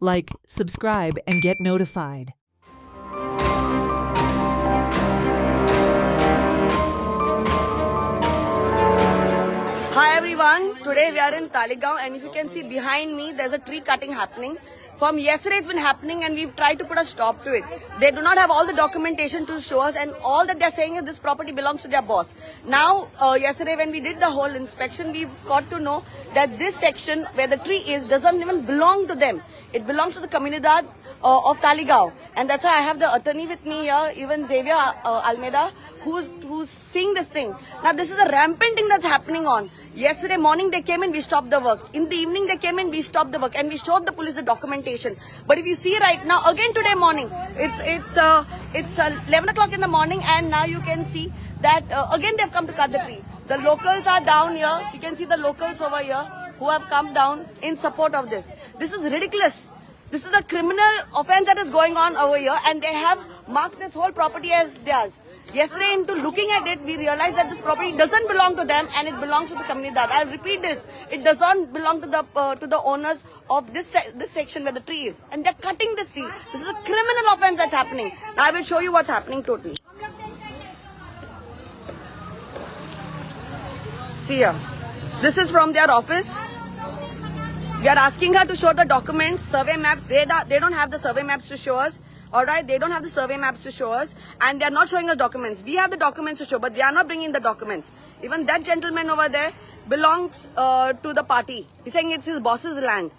Like, subscribe, and get notified. Hi everyone, today we are in Talegaon and if you can see behind me there's a tree cutting happening. From yesterday it's been happening and we've tried to put a stop to it. They do not have all the documentation to show us and all that they're saying is this property belongs to their boss. Now yesterday when we did the whole inspection we've got to know that this section where the tree is doesn't even belong to them. It belongs to the Comunidad of Talegaon, and that's why I have the attorney with me here, even Xavier Almeida, who's seeing this thing. Now this is a rampant thing that's happening on. Yesterday morning they came in, we stopped the work. In the evening they came in, we stopped the work, and we showed the police the documentation. But if you see right now, again today morning, it's 11 o'clock in the morning, and now you can see that again they've come to cut the tree. The locals are down here. So you can see the locals over here who have come down in support of this. This is ridiculous. This is a criminal offense that is going on over here, and they have marked this whole property as theirs. Yesterday, into looking at it, we realized that this property doesn't belong to them and it belongs to the Comunidad. I'll repeat this: it doesn't belong to the owners of this section where the tree is, and they're cutting this tree. This is a criminal offense that's happening. Now I will show you what's happening totally. See here, this is from their office. We are asking her to show the documents, survey maps. They don't have the survey maps to show us. Alright, they don't have the survey maps to show us, and they are not showing us documents. We have the documents to show, but they are not bringing the documents. Even that gentleman over there belongs to the party. He's saying it's his boss's land.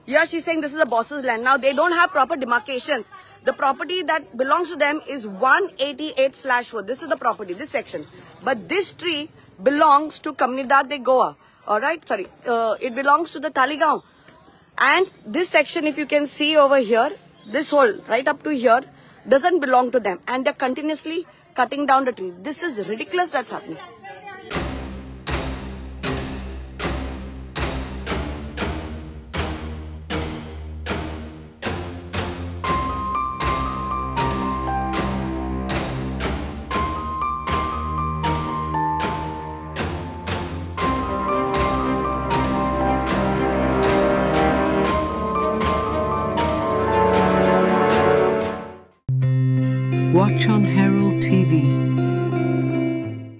Here she's saying this is the boss's land. Now they don't have proper demarcations. The property that belongs to them is 188/4. This is the property, this section. But this tree belongs to Comunidad de Goa. Alright, sorry, it belongs to the Talegaon. And this section, if you can see over here, this whole, right up to here, doesn't belong to them. And they're continuously cutting down the tree. This is ridiculous that's happening.